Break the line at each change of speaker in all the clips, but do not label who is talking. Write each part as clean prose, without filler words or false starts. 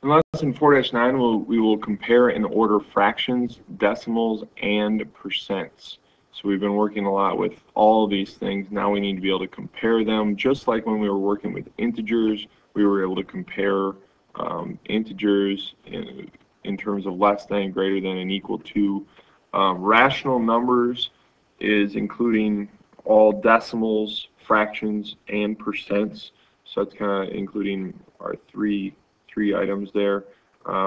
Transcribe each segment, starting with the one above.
In lesson 4-9, we will compare and order fractions, decimals, and percents. So we've been working a lot with all of these things. Now we need to be able to compare them. Just like when we were working with integers, we were able to compare integers in terms of less than, greater than, and equal to. Rational numbers is including all decimals, fractions, and percents. So that's kind of including our three items there.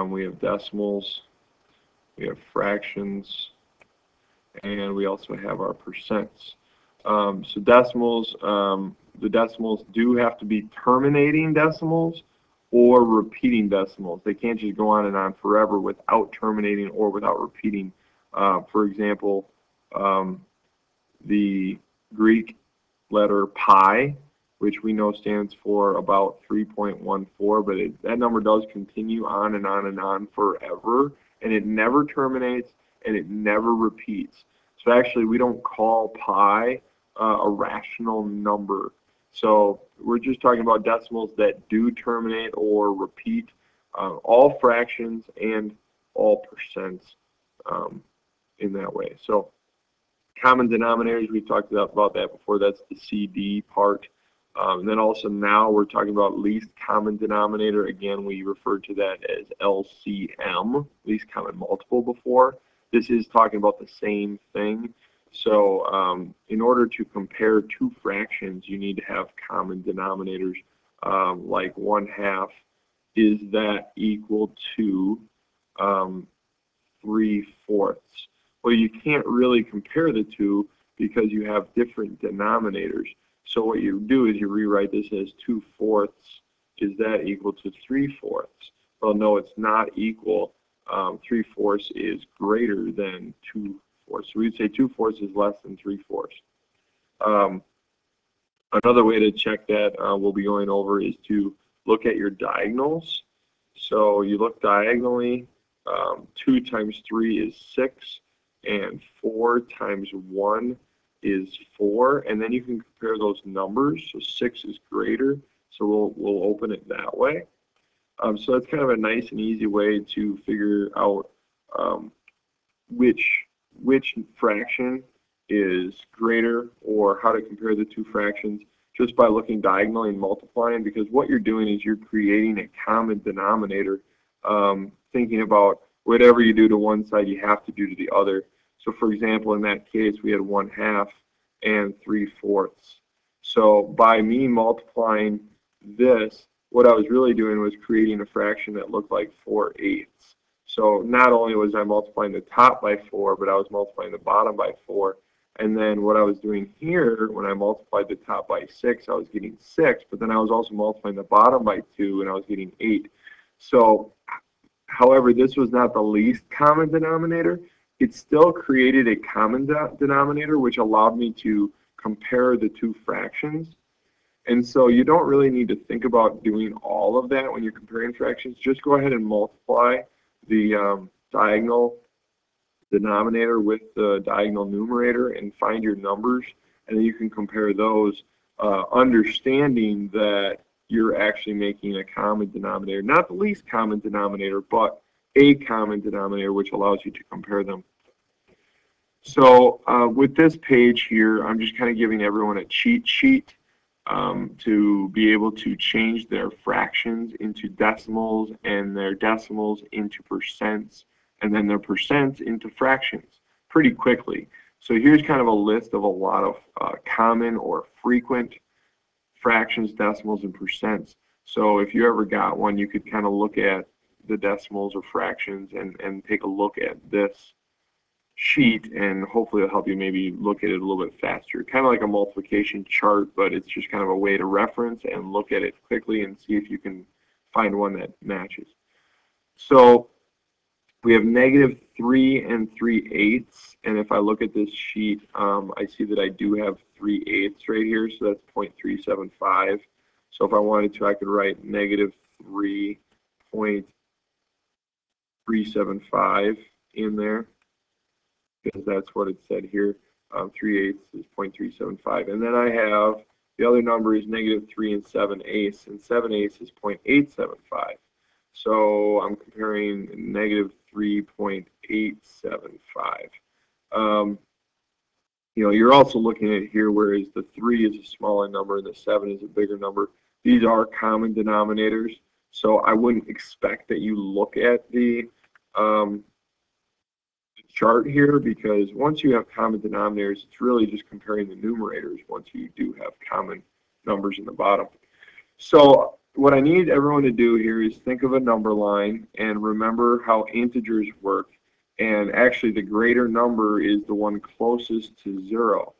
We have decimals, we have fractions, and we also have our percents. So decimals, the decimals do have to be terminating decimals or repeating decimals. They can't just go on and on forever without terminating or without repeating. For example, the Greek letter pi, which we know stands for about 3.14, but that number does continue on and on and on forever, and it never terminates and it never repeats. So actually we don't call pi a rational number. So we're just talking about decimals that do terminate or repeat. All fractions and all percents in that way. So common denominators, we talked about that before. That's the CD part. And then also now we're talking about least common denominator. Again, we referred to that as LCM, least common multiple, before. This is talking about the same thing. So in order to compare two fractions, you need to have common denominators. Like 1/2, is that equal to 3/4? Well, you can't really compare the two because you have different denominators. So what you do is you rewrite this as 2/4. Is that equal to 3/4? Well, no, it's not equal. 3/4 is greater than 2/4. So we'd say 2/4 is less than 3/4. Another way to check that we'll be going over is to look at your diagonals. So you look diagonally. 2 times 3 is 6, and 4 times 1 is 4, and then you can compare those numbers. So 6 is greater, so we'll open it that way. So that's kind of a nice and easy way to figure out which fraction is greater, or how to compare the two fractions, just by looking diagonally and multiplying, because what you're doing is you're creating a common denominator, thinking about whatever you do to one side you have to do to the other. So for example, in that case, we had 1/2 and 3/4. So by me multiplying this, what I was really doing was creating a fraction that looked like 4/8. So not only was I multiplying the top by 4, but I was multiplying the bottom by 4. And then what I was doing here, when I multiplied the top by 6, I was getting 6, but then I was also multiplying the bottom by 2, and I was getting 8. So, however, this was not the least common denominator. It still created a common denominator, which allowed me to compare the two fractions. And so you don't really need to think about doing all of that when you're comparing fractions. Just go ahead and multiply the diagonal denominator with the diagonal numerator and find your numbers, and then you can compare those, understanding that you're actually making a common denominator, not the least common denominator, but a common denominator, which allows you to compare them. So with this page here, I'm just kind of giving everyone a cheat sheet to be able to change their fractions into decimals, and their decimals into percents, and then their percents into fractions pretty quickly. So here's kind of a list of a lot of common or frequent fractions, decimals, and percents. So if you ever got one, you could kind of look at the decimals or fractions and take a look at this sheet, and hopefully it'll help you maybe look at it a little bit faster. Kind of like a multiplication chart, but it's just kind of a way to reference and look at it quickly and see if you can find one that matches. So we have -3 and 3/8, and if I look at this sheet, I see that I do have 3/8 right here, so that's 0.375. So if I wanted to, I could write -3.375 in there, because that's what it said here. 3/8 is 0.375, and then I have the other number is -3 and 7/8, and 7/8 is 0.875. So I'm comparing negative 3.875. You're also looking at here, whereas the 3 is a smaller number and the 7 is a bigger number. These are common denominators, so I wouldn't expect that you look at the chart here, because once you have common denominators, it's really just comparing the numerators once you do have common numbers in the bottom. So what I need everyone to do here is think of a number line and remember how integers work. And actually, the greater number is the one closest to 0.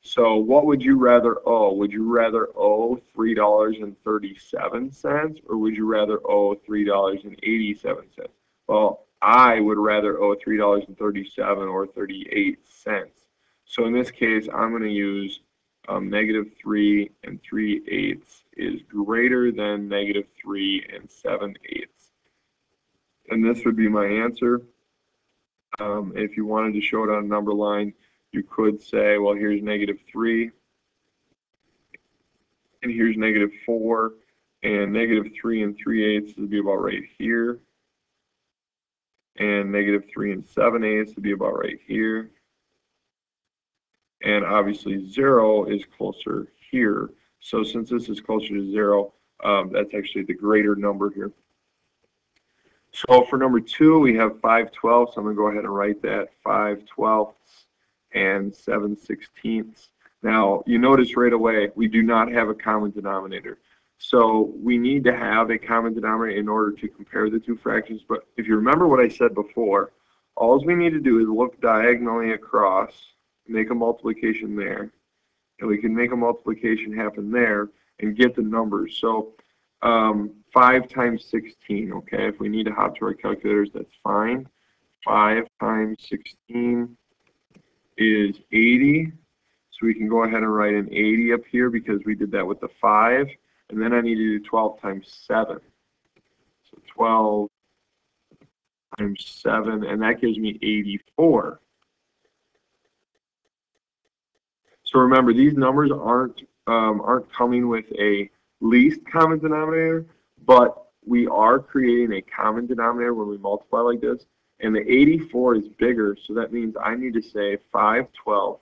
So what would you rather owe? Would you rather owe $3.37, or would you rather owe $3.87? Well, I would rather owe $3.37 or 38 cents. So in this case, I'm going to use negative 3 and 3/8 is greater than negative 3 and 7/8. And this would be my answer. If you wanted to show it on a number line, you could say, well, here's negative 3, and here's negative 4, and negative 3 and 3/8 would be about right here, and negative 3 and 7/8 would be about right here, and obviously 0 is closer here. So since this is closer to 0, that's actually the greater number here. So for number 2, we have 5/12, so I'm going to go ahead and write that, 5/12 and 7/16. Now, you notice right away, we do not have a common denominator. So we need to have a common denominator in order to compare the two fractions. But if you remember what I said before, all we need to do is look diagonally across, make a multiplication there, and we can make a multiplication happen there and get the numbers. So 5 times 16, okay? If we need to hop to our calculators, that's fine. 5 times 16 is 80. So we can go ahead and write an 80 up here because we did that with the 5. And then I need to do 12 times 7. So 12 times 7, and that gives me 84. So remember, these numbers aren't coming with a least common denominator, but we are creating a common denominator when we multiply like this. And the 84 is bigger, so that means I need to say 5/12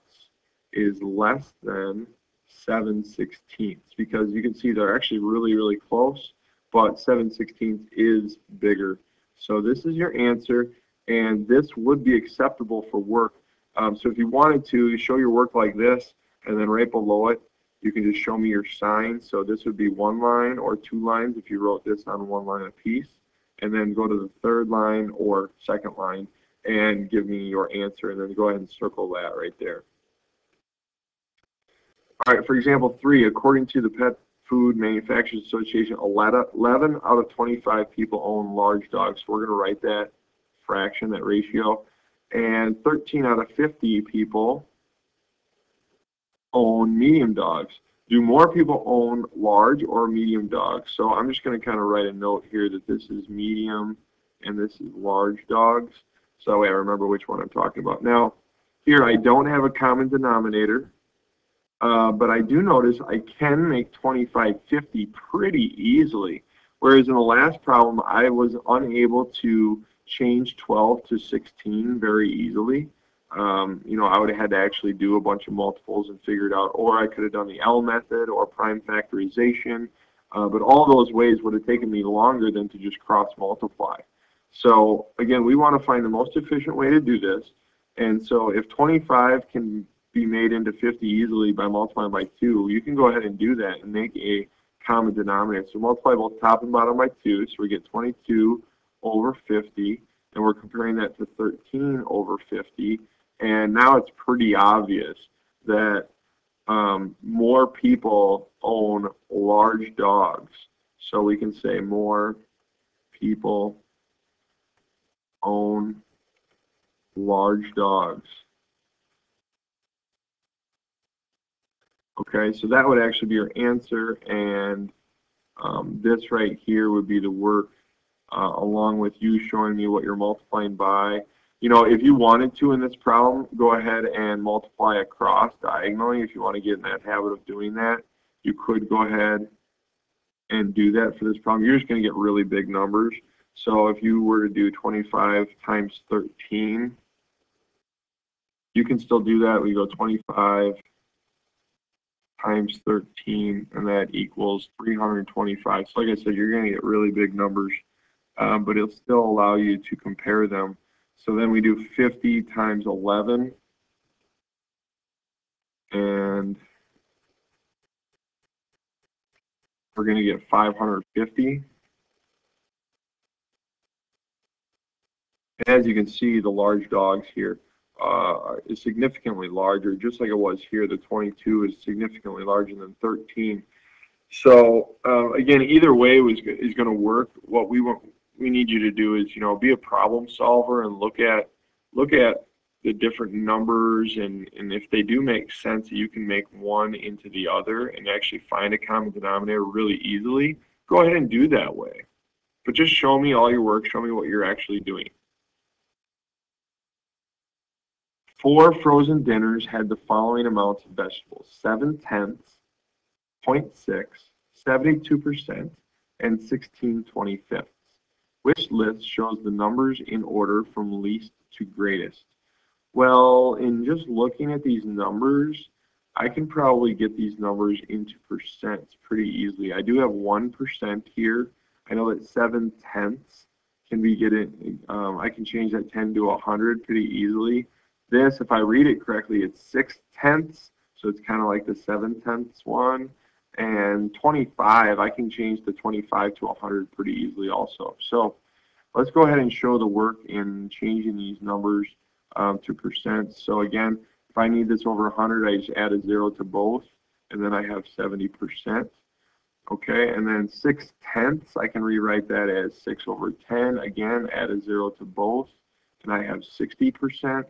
is less than 7/16, because you can see they're actually really, really close, but 7/16 is bigger. So this is your answer, and this would be acceptable for work. So if you wanted to show your work like this, and then right below it, you can just show me your sign. So this would be 1 line or 2 lines if you wrote this on 1 line apiece, and then go to the 3rd line or 2nd line and give me your answer, and then go ahead and circle that right there. All right, for example 3, according to the Pet Food Manufacturers Association, 11 out of 25 people own large dogs. So we're going to write that fraction, that ratio. And 13 out of 50 people own medium dogs. Do more people own large or medium dogs? So I'm just going to kind of write a note here that this is medium and this is large dogs, so that way I remember which one I'm talking about. Now, here I don't have a common denominator, but I do notice I can make 25/50 pretty easily, whereas in the last problem I was unable to change 12 to 16 very easily. I would have had to actually do a bunch of multiples and figure it out, or I could have done the L method or prime factorization, but all those ways would have taken me longer than to just cross multiply. So again, we want to find the most efficient way to do this, and so if 25 can be made into 50 easily by multiplying by 2, you can go ahead and do that and make a common denominator. So multiply both top and bottom by 2, so we get 22 over 50, and we're comparing that to 13 over 50. And now it's pretty obvious that more people own large dogs. So we can say more people own large dogs. Okay, so that would actually be your answer, and this right here would be the work along with you showing me what you're multiplying by. If you wanted to in this problem, go ahead and multiply across diagonally. If you want to get in that habit of doing that, you could go ahead and do that for this problem. You're just going to get really big numbers. So if you were to do 25 times 13, you can still do that. We go 25 times 13, and that equals 325. So like I said, you're going to get really big numbers, but it'll still allow you to compare them. So then we do 50 times 11, and we're going to get 550. As you can see, the large dogs here is significantly larger, just like it was here. The 22 is significantly larger than 13. So again, either way is going to work. What we need you to do is, be a problem solver and look at the different numbers, and if they do make sense, you can make one into the other and actually find a common denominator really easily. Go ahead and do that way. But just show me all your work. Show me what you're actually doing. 4 frozen dinners had the following amounts of vegetables: 7/10, 0.6, 72%, and 16/25. Which list shows the numbers in order from least to greatest? Well, in just looking at these numbers, I can probably get these numbers into percents pretty easily. I do have 1% here. I know that 7/10 can be I can change that 10 to 100 pretty easily. This, if I read it correctly, it's 6/10, so it's kind of like the 7/10 one. And 25, I can change the 25 to 100 pretty easily also. So let's go ahead and show the work in changing these numbers to percent. So again, if I need this over 100, I just add a 0 to both, and then I have 70%. Okay, and then 6/10, I can rewrite that as 6 over 10. Again, add a 0 to both, and I have 60%.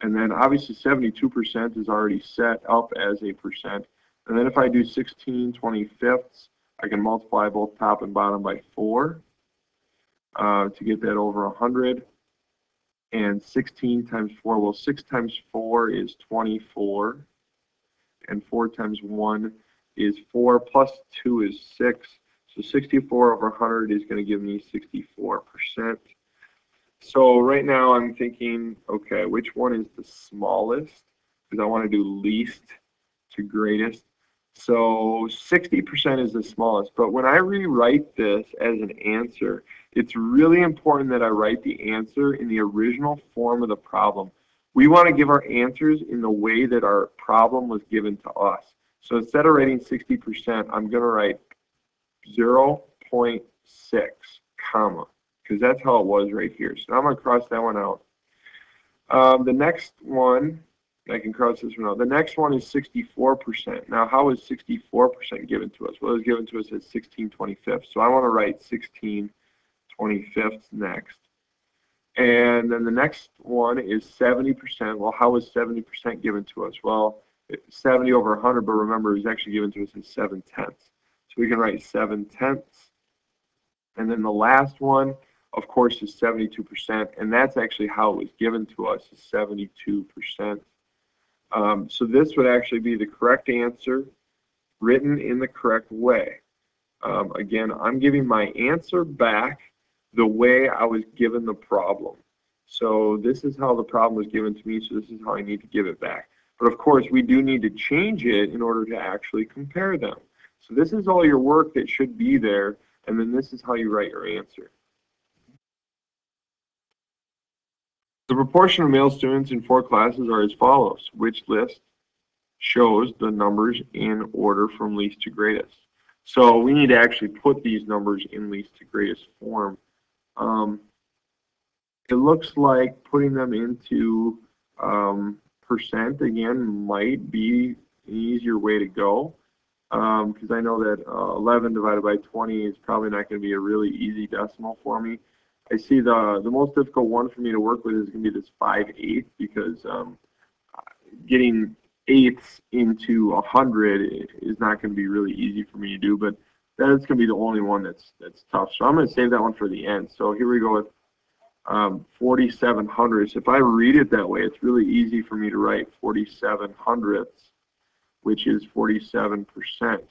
And then obviously 72% is already set up as a percent. And then if I do 16/25, I can multiply both top and bottom by 4 to get that over 100. And 16 times 4, well, 6 times 4 is 24. And 4 times 1 is 4, plus 2 is 6. So 64 over 100 is going to give me 64%. So right now I'm thinking, okay, which one is the smallest? Because I want to do least to greatest. So 60% is the smallest. But when I rewrite this as an answer, it's really important that I write the answer in the original form of the problem. We want to give our answers in the way that our problem was given to us. So instead of writing 60%, I'm going to write 0.6, comma, because that's how it was right here. So I'm going to cross that one out. The next one, I can cross this one out. The next one is 64%. Now, how is 64% given to us? Well, it was given to us as 16/25. So I want to write 16/25 next. And then the next one is 70%. Well, how is 70% given to us? Well, 70 over 100, but remember, it was actually given to us as 7/10. So we can write 7/10. And then the last one, of course, is 72%, and that's actually how it was given to us, is 72%. So this would actually be the correct answer written in the correct way. Again, I'm giving my answer back the way I was given the problem. So this is how the problem was given to me, so this is how I need to give it back. But of course, we do need to change it in order to actually compare them. So this is all your work that should be there, and then this is how you write your answer. The proportion of male students in 4 classes are as follows. Which list shows the numbers in order from least to greatest? So we need to actually put these numbers in least to greatest form. It looks like putting them into percent, again, might be an easier way to go, because I know that 11 divided by 20 is probably not going to be a really easy decimal for me. I see the most difficult one for me to work with is going to be this 5/8, because getting eighths into 100 is not going to be really easy for me to do, but that's going to be the only one that's tough. So I'm going to save that one for the end. So here we go with 47 hundredths. If I read it that way, it's really easy for me to write 47 hundredths, which is 47%.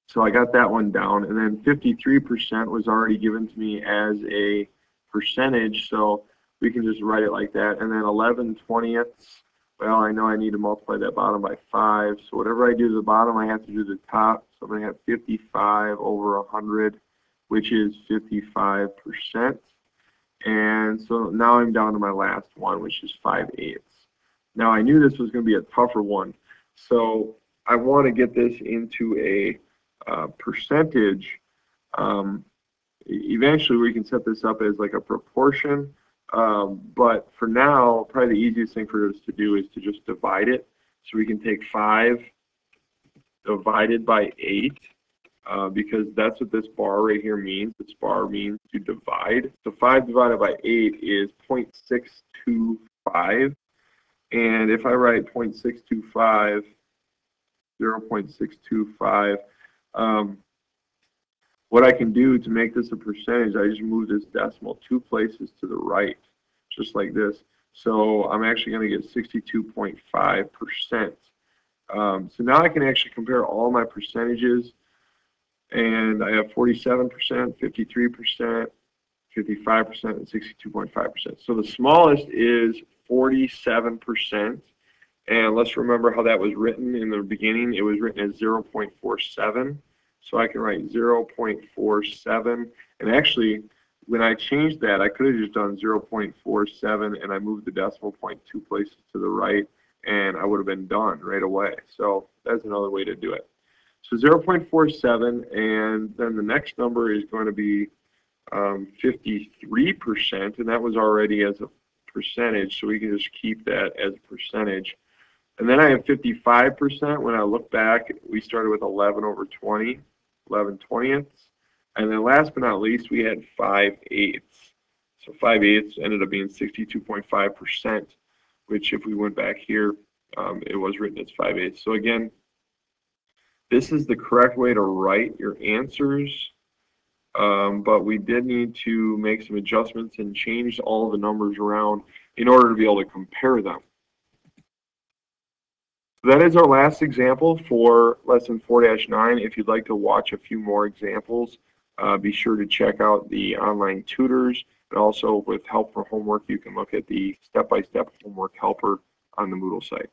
So I got that one down, and then 53% was already given to me as a percentage, so we can just write it like that. And then 11/20, well, I know I need to multiply that bottom by 5, so whatever I do to the bottom, I have to do to the top. So I'm going to have 55 over 100, which is 55%. And so now I'm down to my last one, which is 5/8. Now I knew this was going to be a tougher one, so I want to get this into a percentage. Eventually we can set this up as like a proportion, but for now probably the easiest thing for us to do is to just divide it. So we can take 5 divided by 8, because that's what this bar right here means. This bar means to divide. So 5 divided by 8 is 0.625, and if I write 0.625, 0.625, what I can do to make this a percentage, I just move this decimal 2 places to the right, just like this. So I'm actually going to get 62.5%. So now I can actually compare all my percentages, and I have 47%, 53%, 55%, and 62.5%. So the smallest is 47%. And let's remember how that was written in the beginning. It was written as 0.47. So I can write 0.47. And actually, when I changed that, I could have just done 0.47 and I moved the decimal point 2 places to the right, and I would have been done right away. So that's another way to do it. So 0.47, and then the next number is going to be 53%, and that was already as a percentage, so we can just keep that as a percentage. And then I have 55%. When I look back, we started with 11 over 20, 11/20. And then last but not least, we had 5/8. So 5/8 ended up being 62.5%, which if we went back here, it was written as 5/8. So again, this is the correct way to write your answers, but we did need to make some adjustments and change all of the numbers around in order to be able to compare them. That is our last example for lesson 4-9. If you'd like to watch a few more examples, be sure to check out the online tutors, and also with help for homework, you can look at the step-by-step homework helper on the Moodle site.